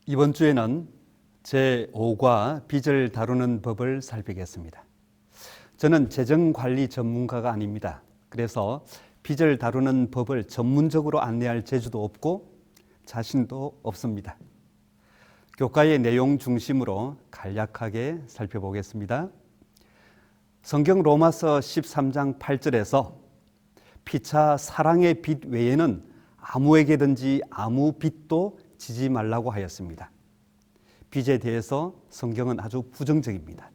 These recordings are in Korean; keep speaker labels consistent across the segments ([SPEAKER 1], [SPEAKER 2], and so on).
[SPEAKER 1] 이번 주에는 제5과 빚을 다루는 법을 살피겠습니다. 저는 재정관리 전문가가 아닙니다. 그래서 빚을 다루는 법을 전문적으로 안내할 재주도 없고 자신도 없습니다. 교과의 내용 중심으로 간략하게 살펴보겠습니다. 성경 로마서 13장 8절에서 피차 사랑의 빚 외에는 아무에게든지 아무 빚도 지지 말라고 하였습니다. 빚에 대해서 성경은 아주 부정적입니다.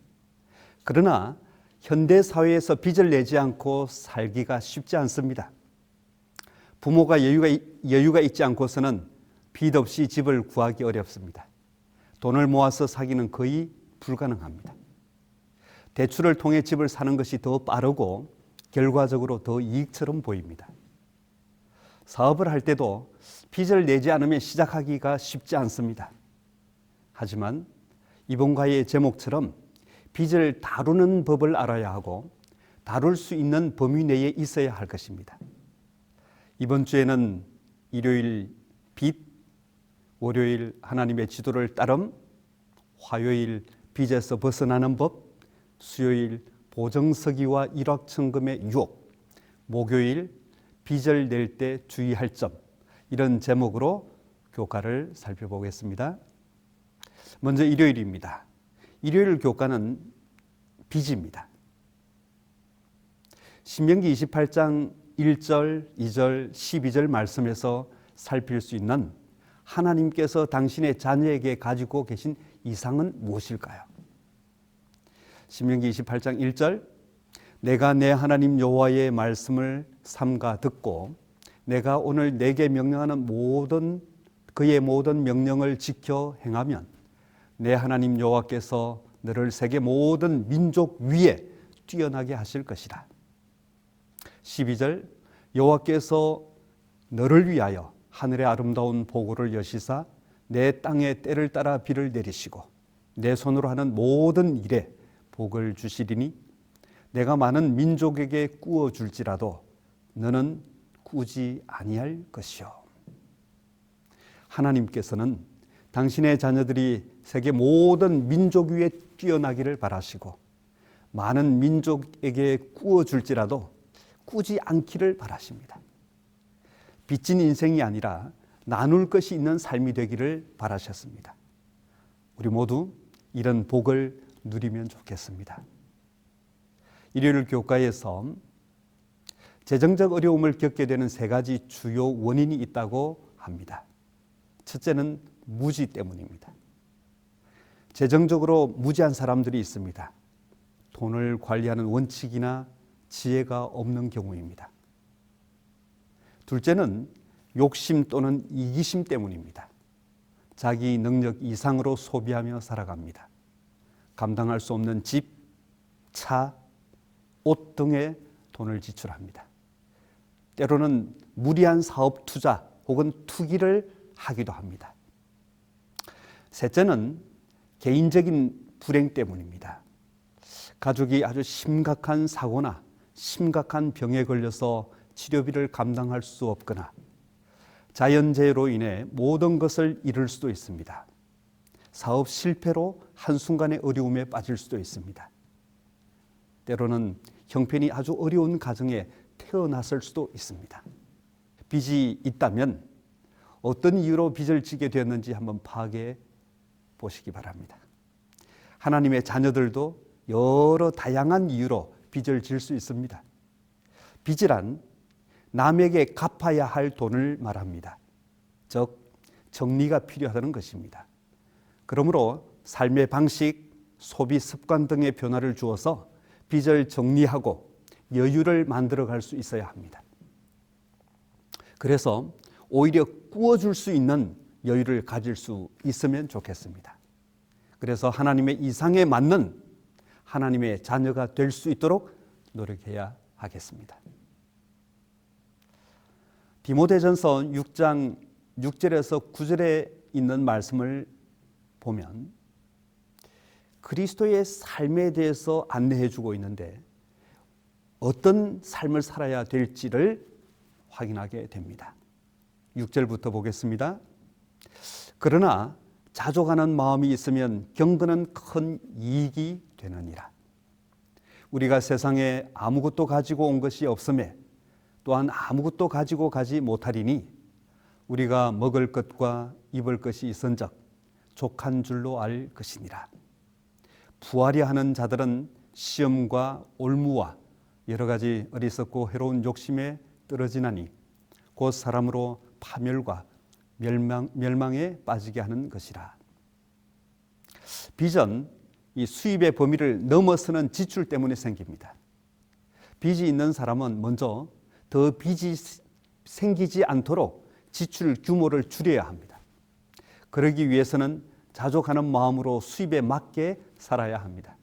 [SPEAKER 1] 그러나 현대 사회에서 빚을 내지 않고 살기가 쉽지 않습니다. 부모가 여유가 있지 않고서는 빚 없이 집을 구하기 어렵습니다. 돈을 모아서 사기는 거의 불가능합니다. 대출을 통해 집을 사는 것이 더 빠르고 결과적으로 더 이익처럼 보입니다. 사업을 할 때도 빚을 내지 않으면 시작하기가 쉽지 않습니다. 하지만 이번과의 제목처럼 빚을 다루는 법을 알아야 하고 다룰 수 있는 범위 내에 있어야 할 것입니다. 이번 주에는 일요일 빚, 월요일 하나님의 지도를 따름, 화요일 빚에서 벗어나는 법, 수요일 보정서기와 일확천금의 유혹, 목요일 빚을 낼 때 주의할 점, 이런 제목으로 교과를 살펴보겠습니다. 먼저 일요일입니다. 일요일 교과는 빚입니다. 신명기 28장 1절, 2절, 12절 말씀에서 살필 수 있는 하나님께서 당신의 자녀에게 가지고 계신 이상은 무엇일까요? 신명기 28장 1절, 내가 내 하나님 여호와의 말씀을 삼가 듣고 내가 오늘 내게 명령하는 그의 모든 명령을 지켜 행하면 내 하나님 여호와께서 너를 세계 모든 민족 위에 뛰어나게 하실 것이라. 12절, 여호와께서 너를 위하여 하늘의 아름다운 보고를 여시사 내 땅에 때를 따라 비를 내리시고 내 손으로 하는 모든 일에 복을 주시리니 내가 많은 민족에게 꾸어 줄지라도 너는 꾸지 아니할 것이요. 하나님께서는 당신의 자녀들이 세계 모든 민족 위에 뛰어나기를 바라시고 많은 민족에게 꾸어 줄지라도 꾸지 않기를 바라십니다. 빚진 인생이 아니라 나눌 것이 있는 삶이 되기를 바라셨습니다. 우리 모두 이런 복을 누리면 좋겠습니다. 일요일 교과에서 재정적 어려움을 겪게 되는 세 가지 주요 원인이 있다고 합니다. 첫째는 무지 때문입니다. 재정적으로 무지한 사람들이 있습니다. 돈을 관리하는 원칙이나 지혜가 없는 경우입니다. 둘째는 욕심 또는 이기심 때문입니다. 자기 능력 이상으로 소비하며 살아갑니다. 감당할 수 없는 집, 차, 옷 등에 돈을 지출합니다. 때로는 무리한 사업 투자 혹은 투기를 하기도 합니다. 셋째는 개인적인 불행 때문입니다. 가족이 아주 심각한 사고나 심각한 병에 걸려서 치료비를 감당할 수 없거나 자연재해로 인해 모든 것을 잃을 수도 있습니다. 사업 실패로 한순간의 어려움에 빠질 수도 있습니다. 때로는 형편이 아주 어려운 가정에 태어났을 수도 있습니다. 빚이 있다면 어떤 이유로 빚을 지게 되었는지 한번 파악해 보시기 바랍니다. 하나님의 자녀들도 여러 다양한 이유로 빚을 질 수 있습니다. 빚이란 남에게 갚아야 할 돈을 말합니다. 즉 정리가 필요하다는 것입니다. 그러므로 삶의 방식, 소비 습관 등의 변화를 주어서 빚을 정리하고 여유를 만들어갈 수 있어야 합니다. 그래서 오히려 꾸어줄 수 있는 여유를 가질 수 있으면 좋겠습니다. 그래서 하나님의 이상에 맞는 하나님의 자녀가 될 수 있도록 노력해야 하겠습니다. 디모데전서 6장 6절에서 9절에 있는 말씀을 보면 그리스도의 삶에 대해서 안내해 주고 있는데 어떤 삶을 살아야 될지를 확인하게 됩니다. 6절부터 보겠습니다. 그러나 자족하는 마음이 있으면 경건은 큰 이익이 되느니라. 우리가 세상에 아무것도 가지고 온 것이 없음에 또한 아무것도 가지고 가지 못하리니 우리가 먹을 것과 입을 것이 있은즉 족한 줄로 알 것이니라. 부하려 하는 자들은 시험과 올무와 여러 가지 어리석고 해로운 욕심에 떨어지나니 곧 사람으로 파멸과 멸망에 빠지게 하는 것이라. 빚은 이 수입의 범위를 넘어서는 지출 때문에 생깁니다. 빚이 있는 사람은 먼저 더 빚이 생기지 않도록 지출 규모를 줄여야 합니다. 그러기 위해서는 자족하는 마음으로 수입에 맞게 살아야 합니다.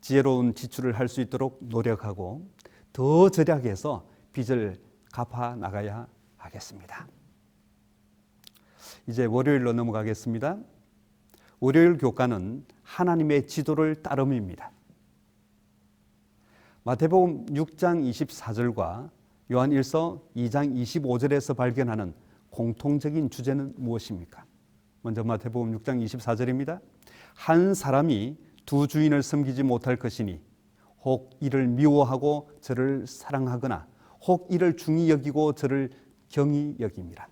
[SPEAKER 1] 지혜로운 지출을 할 수 있도록 노력하고 더 절약해서 빚을 갚아 나가야 하겠습니다. 이제 월요일로 넘어가겠습니다. 월요일 교과는 하나님의 지도를 따름입니다. 마태복음 6장 24절과 요한 1서 2장 25절에서 발견하는 공통적인 주제는 무엇입니까? 먼저 마태복음 6장 24절입니다. 한 사람이 두 주인을 섬기지 못할 것이니 혹 이를 미워하고 저를 사랑하거나 혹 이를 중히 여기고 저를 경히 여김이라.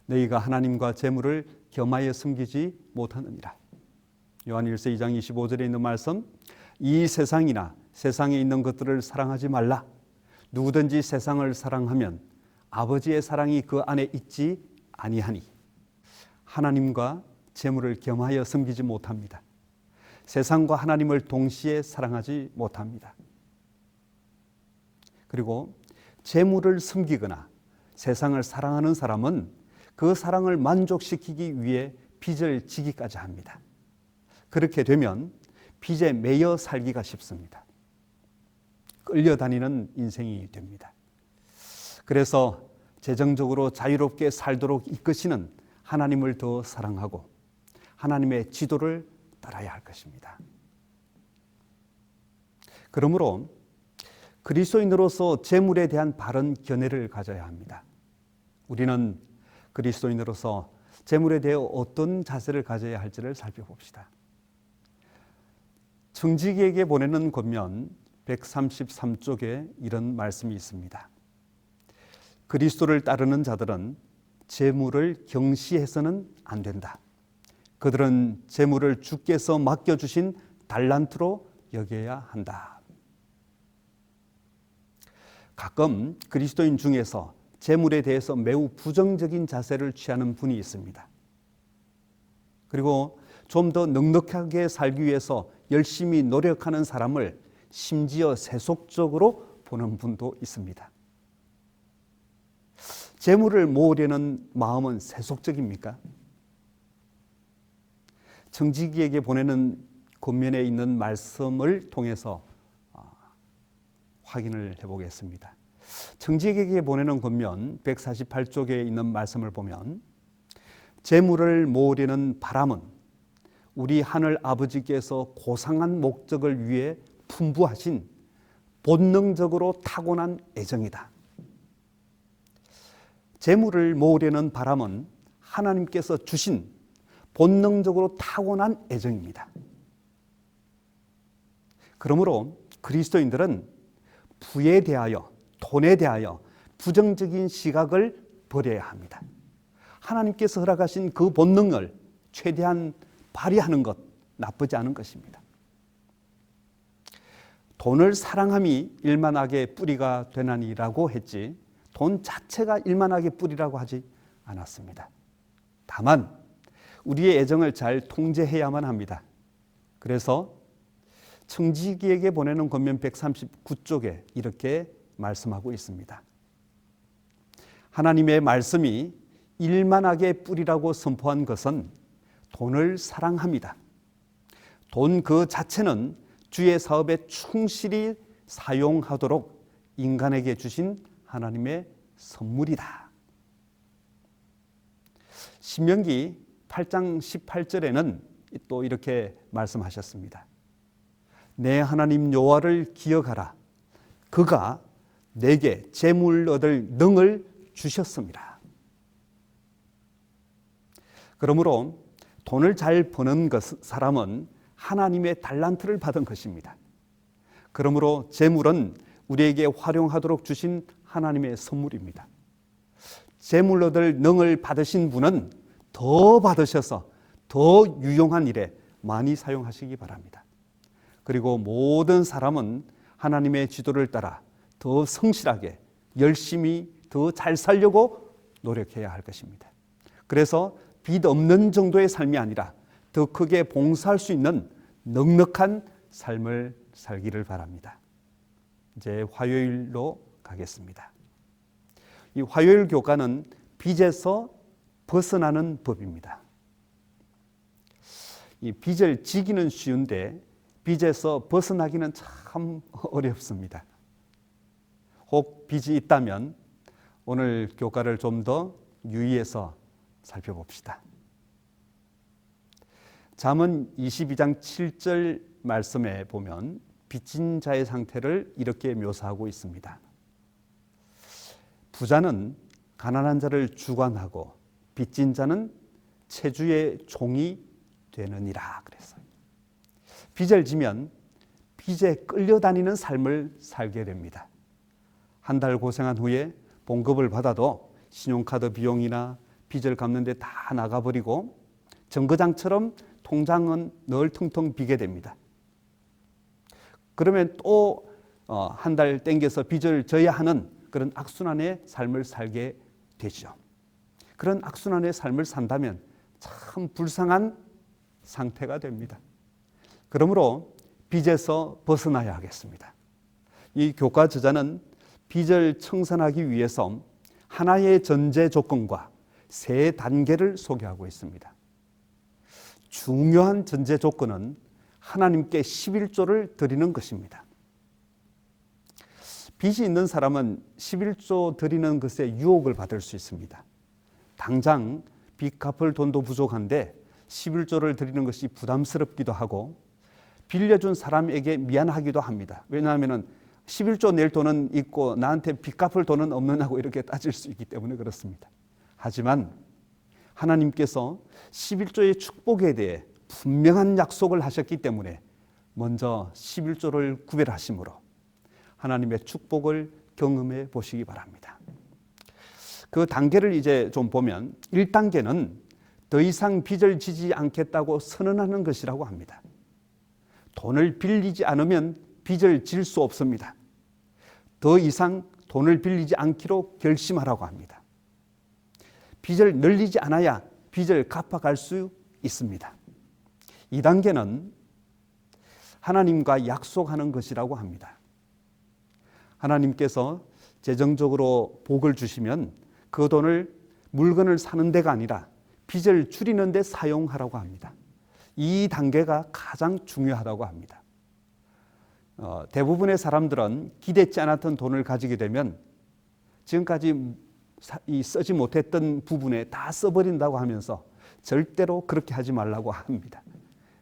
[SPEAKER 1] 너희가 하나님과 재물을 겸하여 섬기지 못하느니라. 요한 1서 2장 25절에 있는 말씀, 이 세상이나 세상에 있는 것들을 사랑하지 말라. 누구든지 세상을 사랑하면 아버지의 사랑이 그 안에 있지 아니하니. 하나님과 재물을 겸하여 섬기지 못합니다. 세상과 하나님을 동시에 사랑하지 못합니다. 그리고 재물을 섬기거나 세상을 사랑하는 사람은 그 사랑을 만족시키기 위해 빚을 지기까지 합니다. 그렇게 되면 빚에 매여 살기가 쉽습니다. 끌려다니는 인생이 됩니다. 그래서 재정적으로 자유롭게 살도록 이끄시는 하나님을 더 사랑하고 하나님의 지도를 따라야 할 것입니다. 그러므로 그리스도인으로서 재물에 대한 바른 견해를 가져야 합니다. 우리는 그리스도인으로서 재물에 대해 어떤 자세를 가져야 할지를 살펴봅시다. 청지기에게 보내는 권면 133쪽에 이런 말씀이 있습니다. 그리스도를 따르는 자들은 재물을 경시해서는 안 된다. 그들은 재물을 주께서 맡겨주신 달란트로 여겨야 한다. 가끔 그리스도인 중에서 재물에 대해서 매우 부정적인 자세를 취하는 분이 있습니다. 그리고 좀 더 넉넉하게 살기 위해서 열심히 노력하는 사람을 심지어 세속적으로 보는 분도 있습니다. 재물을 모으려는 마음은 세속적입니까? 청지기에게 보내는 권면에 있는 말씀을 통해서 확인을 해보겠습니다. 청지기에게 보내는 권면 148쪽에 있는 말씀을 보면 재물을 모으려는 바람은 우리 하늘 아버지께서 고상한 목적을 위해 풍부하신 본능적으로 타고난 애정이다. 재물을 모으려는 바람은 하나님께서 주신 본능적으로 타고난 애정입니다. 그러므로 그리스도인들은 부에 대하여, 돈에 대하여 부정적인 시각을 버려야 합니다. 하나님께서 허락하신 그 본능을 최대한 발휘하는 것, 나쁘지 않은 것입니다. 돈을 사랑함이 일만하게 뿌리가 되나니라고 했지 돈 자체가 일만하게 뿌리라고 하지 않았습니다. 다만 우리의 애정을 잘 통제해야만 합니다. 그래서 청지기에게 보내는 권면 139쪽에 이렇게 말씀하고 있습니다. 하나님의 말씀이 일만하게 뿌리라고 선포한 것은 돈을 사랑합니다. 돈 그 자체는 주의 사업에 충실히 사용하도록 인간에게 주신 하나님의 선물이다. 신명기 8장 18절에는 또 이렇게 말씀하셨습니다. 내 하나님 여호와를 기억하라. 그가 내게 재물 얻을 능을 주셨습니다. 그러므로 돈을 잘 버는 사람은 하나님의 달란트를 받은 것입니다. 그러므로 재물은 우리에게 활용하도록 주신 하나님의 선물입니다. 재물 얻을 능을 받으신 분은 더 받으셔서 더 유용한 일에 많이 사용하시기 바랍니다. 그리고 모든 사람은 하나님의 지도를 따라 더 성실하게 열심히 더 잘 살려고 노력해야 할 것입니다. 그래서 빚 없는 정도의 삶이 아니라 더 크게 봉사할 수 있는 넉넉한 삶을 살기를 바랍니다. 이제 화요일로 가겠습니다. 이 화요일 교과는 빚에서 벗어나는 법입니다. 이 빚을 지기는 쉬운데 빚에서 벗어나기는 참 어렵습니다. 혹 빚이 있다면 오늘 교과를 좀 더 유의해서 살펴봅시다. 잠언 22장 7절 말씀에 보면 빚진 자의 상태를 이렇게 묘사하고 있습니다. 부자는 가난한 자를 주관하고 빚진 자는 채주의 종이 되느니라 그랬어요. 빚을 지면 빚에 끌려다니는 삶을 살게 됩니다. 한 달 고생한 후에 봉급을 받아도 신용카드 비용이나 빚을 갚는 데 다 나가버리고 정거장처럼 통장은 늘 텅텅 비게 됩니다. 그러면 또 한 달 땡겨서 빚을 져야 하는 그런 악순환의 삶을 살게 되죠. 그런 악순환의 삶을 산다면 참 불쌍한 상태가 됩니다. 그러므로 빚에서 벗어나야 하겠습니다. 이 교과 저자는 빚을 청산하기 위해서 하나의 전제 조건과 세 단계를 소개하고 있습니다. 중요한 전제 조건은 하나님께 11조를 드리는 것입니다. 빚이 있는 사람은 11조 드리는 것에 유혹을 받을 수 있습니다. 당장 빚 갚을 돈도 부족한데 11조를 드리는 것이 부담스럽기도 하고 빌려준 사람에게 미안하기도 합니다. 왜냐하면 11조 낼 돈은 있고 나한테 빚 갚을 돈은 없느냐고 이렇게 따질 수 있기 때문에 그렇습니다. 하지만 하나님께서 11조의 축복에 대해 분명한 약속을 하셨기 때문에 먼저 11조를 구별하심으로 하나님의 축복을 경험해 보시기 바랍니다. 그 단계를 이제 좀 보면 1단계는 더 이상 빚을 지지 않겠다고 선언하는 것이라고 합니다. 돈을 빌리지 않으면 빚을 질 수 없습니다. 더 이상 돈을 빌리지 않기로 결심하라고 합니다. 빚을 늘리지 않아야 빚을 갚아갈 수 있습니다. 2단계는 하나님과 약속하는 것이라고 합니다. 하나님께서 재정적으로 복을 주시면 그 돈을 물건을 사는 데가 아니라 빚을 줄이는 데 사용하라고 합니다. 이 단계가 가장 중요하다고 합니다. 대부분의 사람들은 기대치 않았던 돈을 가지게 되면 지금까지 쓰지 못했던 부분에 다 써버린다고 하면서 절대로 그렇게 하지 말라고 합니다.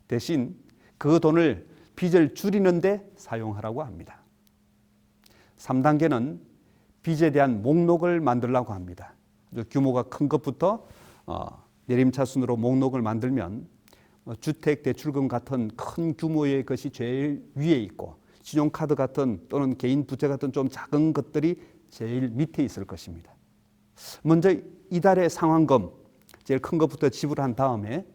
[SPEAKER 1] 대신 그 돈을 빚을 줄이는 데 사용하라고 합니다. 3단계는 빚에 대한 목록을 만들라고 합니다. 규모가 큰 것부터 내림차순으로 목록을 만들면 주택대출금 같은 큰 규모의 것이 제일 위에 있고 신용카드 같은 또는 개인 부채 같은 좀 작은 것들이 제일 밑에 있을 것입니다. 먼저 이달의 상환금 제일 큰 것부터 지불한 다음에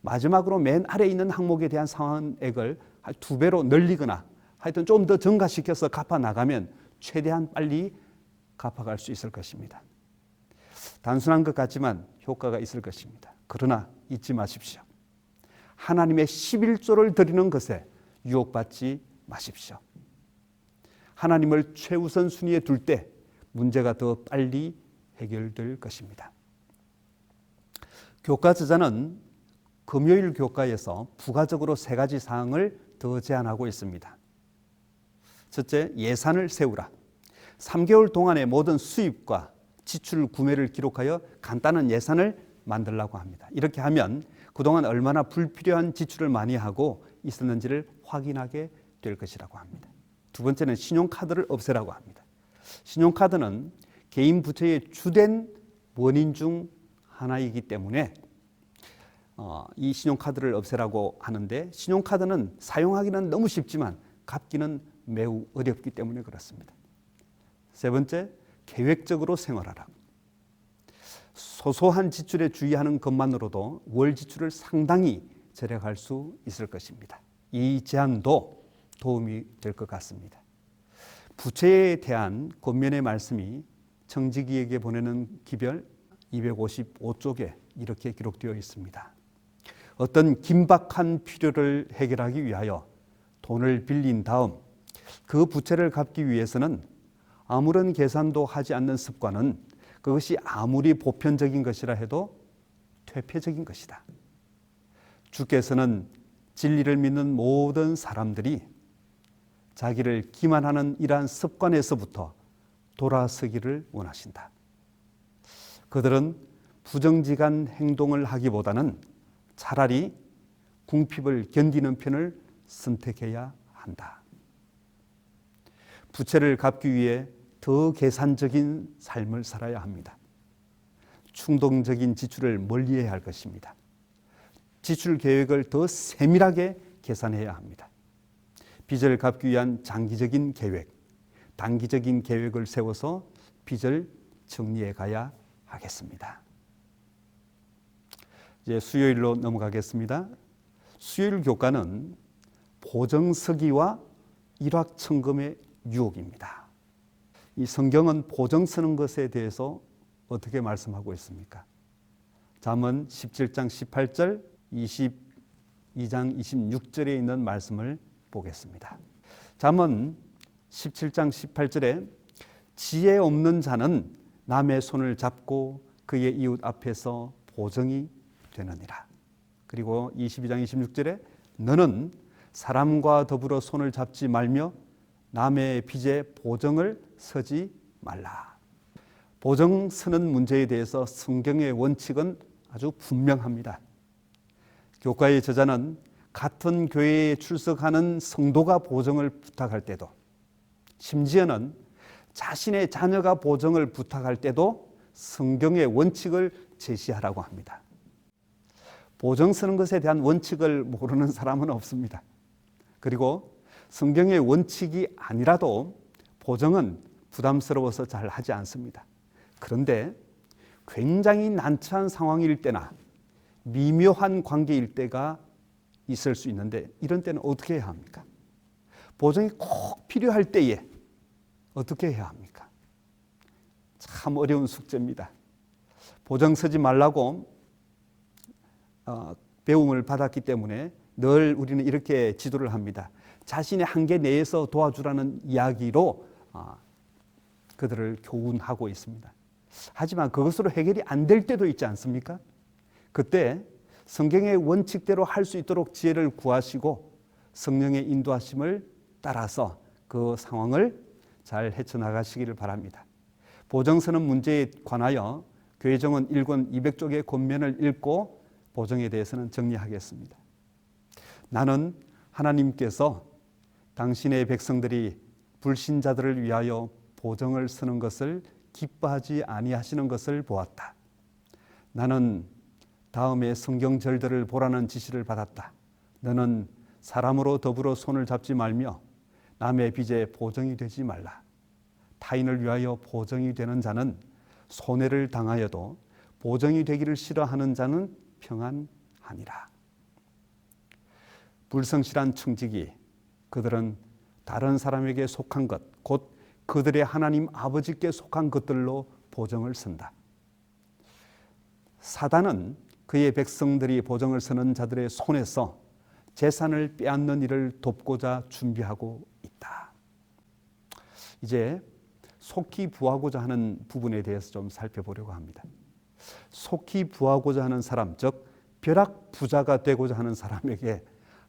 [SPEAKER 1] 마지막으로 맨 아래에 있는 항목에 대한 상환액을 2배로 늘리거나 하여튼 좀 더 증가시켜서 갚아 나가면 최대한 빨리 갚아갈 수 있을 것입니다. 단순한 것 같지만 효과가 있을 것입니다. 그러나 잊지 마십시오. 하나님의 11조를 드리는 것에 유혹받지 마십시오. 하나님을 최우선 순위에 둘 때 문제가 더 빨리 해결될 것입니다. 교과 저자는 금요일 교과에서 부가적으로 3가지 사항을 더 제안하고 있습니다. 첫째, 예산을 세우라. 3개월 동안의 모든 수입과 지출 구매를 기록하여 간단한 예산을 만들라고 합니다. 이렇게 하면 그동안 얼마나 불필요한 지출을 많이 하고 있었는지를 확인하게 될 것이라고 합니다. 두 번째는 신용카드를 없애라고 합니다. 신용카드는 개인 부채의 주된 원인 중 하나이기 때문에 이 신용카드를 없애라고 하는데 신용카드는 사용하기는 너무 쉽지만 갚기는 매우 어렵기 때문에 그렇습니다. 세 번째, 계획적으로 생활하라. 소소한 지출에 주의하는 것만으로도 월 지출을 상당히 절약할 수 있을 것입니다. 이 제안도 도움이 될 것 같습니다. 부채에 대한 권면의 말씀이 청지기에게 보내는 기별 255쪽에 이렇게 기록되어 있습니다. 어떤 긴박한 필요를 해결하기 위하여 돈을 빌린 다음 그 부채를 갚기 위해서는 아무런 계산도 하지 않는 습관은 그것이 아무리 보편적인 것이라 해도 퇴폐적인 것이다. 주께서는 진리를 믿는 모든 사람들이 자기를 기만하는 이러한 습관에서부터 돌아서기를 원하신다. 그들은 부정직한 행동을 하기보다는 차라리 궁핍을 견디는 편을 선택해야 한다. 부채를 갚기 위해 더 계산적인 삶을 살아야 합니다. 충동적인 지출을 멀리해야 할 것입니다. 지출 계획을 더 세밀하게 계산해야 합니다. 빚을 갚기 위한 장기적인 계획, 단기적인 계획을 세워서 빚을 정리해 가야 하겠습니다. 이제 수요일로 넘어가겠습니다. 수요일 교과는 보정서기와 일확천금의 유혹입니다. 이 성경은 보정 쓰는 것에 대해서 어떻게 말씀하고 있습니까? 잠언 17장 18절, 22장 26절에 있는 말씀을 보겠습니다. 잠언 17장 18절에 지혜 없는 자는 남의 손을 잡고 그의 이웃 앞에서 보정이 되느니라. 그리고 22장 26절에 너는 사람과 더불어 손을 잡지 말며 남의 빚에 보정을 서지 말라. 보정 서는 문제에 대해서 성경의 원칙은 아주 분명합니다. 교과의 저자는 같은 교회에 출석하는 성도가 보정을 부탁할 때도, 심지어는 자신의 자녀가 보정을 부탁할 때도 성경의 원칙을 제시하라고 합니다. 보정 쓰는 것에 대한 원칙을 모르는 사람은 없습니다. 그리고 성경의 원칙이 아니라도 보정은 부담스러워서 잘 하지 않습니다. 그런데 굉장히 난처한 상황일 때나 미묘한 관계일 때가 있을 수 있는데 이런 때는 어떻게 해야 합니까? 보정이 꼭 필요할 때에 어떻게 해야 합니까? 참 어려운 숙제입니다. 보정 서지 말라고 배움을 받았기 때문에 늘 우리는 이렇게 지도를 합니다. 자신의 한계 내에서 도와주라는 이야기로 그들을 교훈하고 있습니다. 하지만 그것으로 해결이 안 될 때도 있지 않습니까? 그때 성경의 원칙대로 할 수 있도록 지혜를 구하시고 성령의 인도하심을 따라서 그 상황을 잘 헤쳐나가시기를 바랍니다. 보정서는 문제에 관하여 교회정원 1권 200쪽의 권면을 읽고 보정에 대해서는 정리하겠습니다. 나는 하나님께서 당신의 백성들이 불신자들을 위하여 보정을 쓰는 것을 기뻐하지 아니하시는 것을 보았다. 나는 다음에 성경절들을 보라는 지시를 받았다. 너는 사람으로 더불어 손을 잡지 말며 남의 빚에 보정이 되지 말라. 타인을 위하여 보정이 되는 자는 손해를 당하여도 보정이 되기를 싫어하는 자는 평안하니라. 불성실한 청지기, 그들은 다른 사람에게 속한 것, 곧 그들의 하나님 아버지께 속한 것들로 보정을 쓴다. 사단은 그의 백성들이 보정을 쓰는 자들의 손에서 재산을 빼앗는 일을 돕고자 준비하고 있다. 이제 속히 부하고자 하는 부분에 대해서 좀 살펴보려고 합니다. 속히 부하고자 하는 사람, 즉 벼락 부자가 되고자 하는 사람에게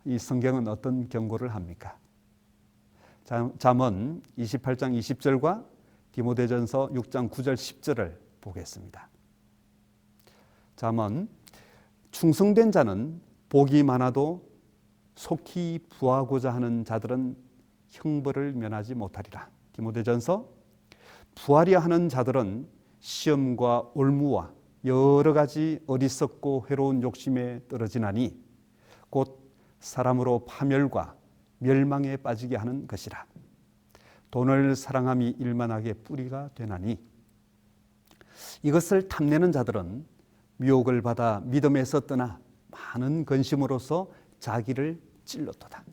[SPEAKER 1] 이 성경은 어떤 경고를 합니까? 잠언 28장 20절과 디모데전서 6장 9절 10절을 보겠습니다. 잠언, 충성된 자는 복이 많아도 속히 부하고자 하는 자들은 형벌을 면하지 못하리라. 디모데전서, 부하려 하는 자들은 시험과 올무와 여러 가지 어리석고 회로운 욕심에 떨어지나니 곧 사람으로 파멸과 멸망에 빠지게 하는 것이라. 돈을 사랑함이 일만하게 뿌리가 되나니 이것을 탐내는 자들은 미혹을 받아 믿음에서 떠나 많은 근심으로서 자기를 찔렀도다.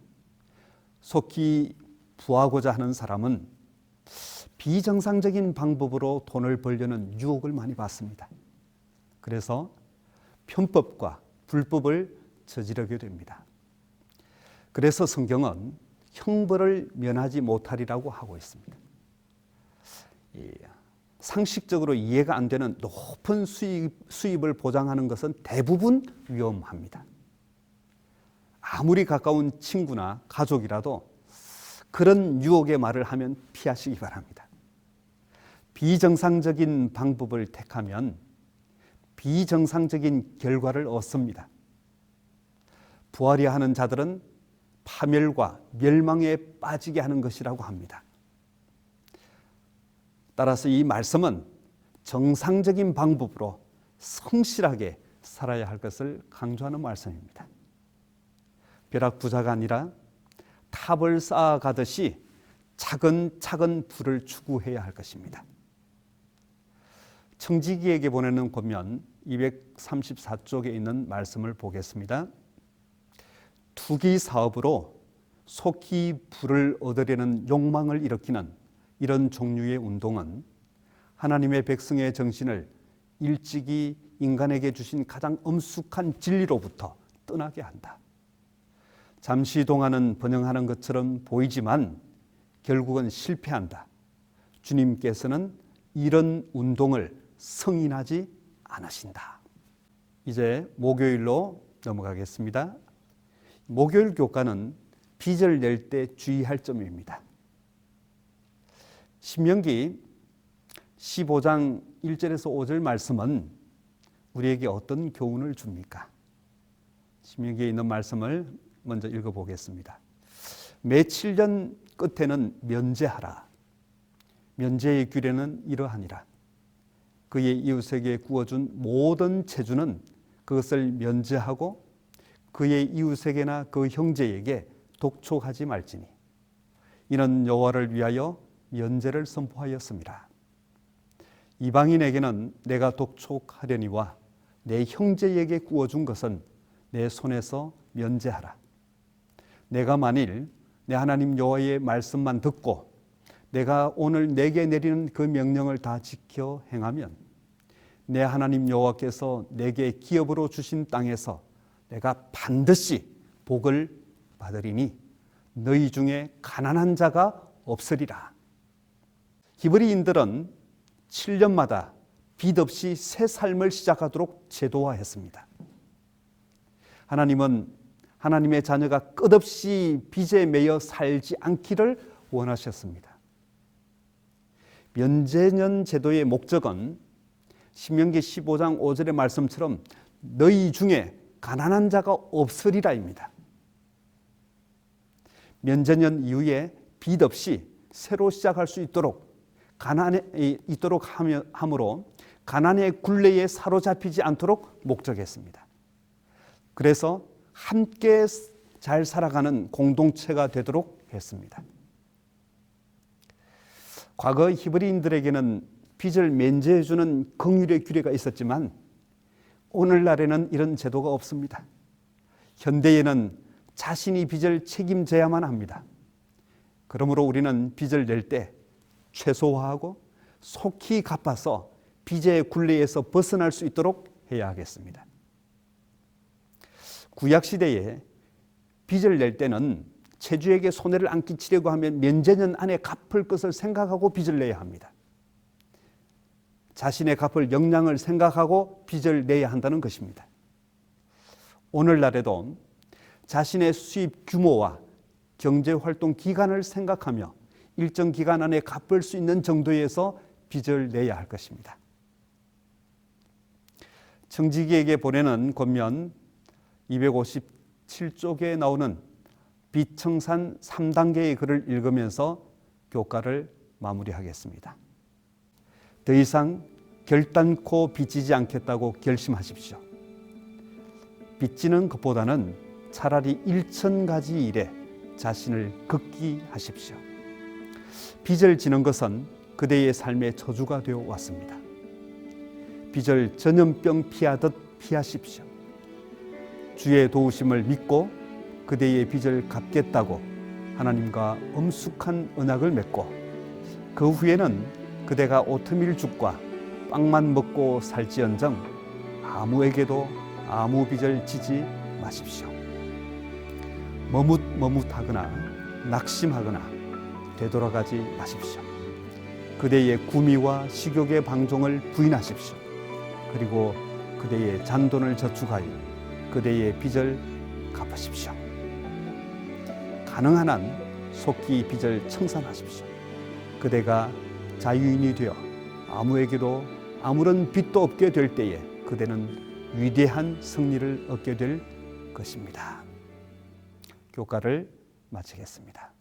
[SPEAKER 1] 속히 부하고자 하는 사람은 비정상적인 방법으로 돈을 벌려는 유혹을 많이 받습니다. 그래서 편법과 불법을 저지르게 됩니다. 그래서 성경은 형벌을 면하지 못하리라고 하고 있습니다. 상식적으로 이해가 안 되는 높은 수입을 보장하는 것은 대부분 위험합니다. 아무리 가까운 친구나 가족이라도 그런 유혹의 말을 하면 피하시기 바랍니다. 비정상적인 방법을 택하면 비정상적인 결과를 얻습니다. 부하려 하는 자들은 파멸과 멸망에 빠지게 하는 것이라고 합니다. 따라서 이 말씀은 정상적인 방법으로 성실하게 살아야 할 것을 강조하는 말씀입니다. 벼락부자가 아니라 탑을 쌓아가듯이 차근차근 부를 추구해야 할 것입니다. 청지기에게 보내는 권면 234쪽에 있는 말씀을 보겠습니다. 투기 사업으로 속히 부를 얻으려는 욕망을 일으키는 이런 종류의 운동은 하나님의 백성의 정신을 일찍이 인간에게 주신 가장 엄숙한 진리로부터 떠나게 한다. 잠시 동안은 번영하는 것처럼 보이지만 결국은 실패한다. 주님께서는 이런 운동을 승인하지 않으신다. 이제 목요일로 넘어가겠습니다. 목요일 교과는 빚을 낼 때 주의할 점입니다. 신명기 15장 1절에서 5절 말씀은 우리에게 어떤 교훈을 줍니까? 신명기에 있는 말씀을 먼저 읽어보겠습니다. 매 7년 끝에는 면제하라. 면제의 규례는 이러하니라. 그의 이웃에게 구워준 모든 채주는 그것을 면제하고 그의 이웃에게나 그 형제에게 독촉하지 말지니 이는 여호와를 위하여 면제를 선포하였습니다. 이방인에게는 내가 독촉하려니와 내 형제에게 구워준 것은 내 손에서 면제하라. 내가 만일 내 하나님 여호와의 말씀만 듣고 내가 오늘 내게 내리는 그 명령을 다 지켜 행하면 내 하나님 여호와께서 내게 기업으로 주신 땅에서 내가 반드시 복을 받으리니 너희 중에 가난한 자가 없으리라. 히브리인들은 7년마다 빚 없이 새 삶을 시작하도록 제도화했습니다. 하나님은 하나님의 자녀가 끝없이 빚에 매여 살지 않기를 원하셨습니다. 면제년 제도의 목적은 신명기 15장 5절의 말씀처럼 너희 중에 가난한 자가 없으리라입니다. 면제년 이후에 빚 없이 새로 시작할 수 있도록 함으로 가난의 굴레에 사로잡히지 않도록 목적했습니다. 그래서 함께 잘 살아가는 공동체가 되도록 했습니다. 과거 히브리인들에게는 빚을 면제해주는 긍휼의 규례가 있었지만 오늘날에는 이런 제도가 없습니다. 현대에는 자신이 빚을 책임져야만 합니다. 그러므로 우리는 빚을 낼 때 최소화하고 속히 갚아서 빚의 굴레에서 벗어날 수 있도록 해야 하겠습니다. 구약시대에 빚을 낼 때는 채주에게 손해를 안 끼치려고 하면 면제년 안에 갚을 것을 생각하고 빚을 내야 합니다. 자신의 갚을 역량을 생각하고 빚을 내야 한다는 것입니다. 오늘날에도 자신의 수입 규모와 경제활동 기간을 생각하며 일정 기간 안에 갚을 수 있는 정도에서 빚을 내야 할 것입니다. 청지기에게 보내는 권면 257쪽에 나오는 빚청산 3단계의 글을 읽으면서 교과를 마무리하겠습니다. 더 이상 결단코 빚지지 않겠다고 결심하십시오. 빚지는 것보다는 차라리 1000가지 일에 자신을 극기하십시오. 빚을 지는 것은 그대의 삶의 저주가 되어 왔습니다. 빚을 전염병 피하듯 피하십시오. 주의 도우심을 믿고 그대의 빚을 갚겠다고 하나님과 엄숙한 언약을 맺고 그 후에는 그대가 오트밀 죽과 빵만 먹고 살지언정 아무에게도 아무 빚을 지지 마십시오. 머뭇머뭇하거나 낙심하거나 되돌아가지 마십시오. 그대의 구미와 식욕의 방종을 부인하십시오. 그리고 그대의 잔돈을 저축하여 그대의 빚을 갚으십시오. 가능한 한 속히 빚을 청산하십시오. 그대가 자유인이 되어 아무에게도 아무런 빚도 없게 될 때에 그대는 위대한 승리를 얻게 될 것입니다. 교과를 마치겠습니다.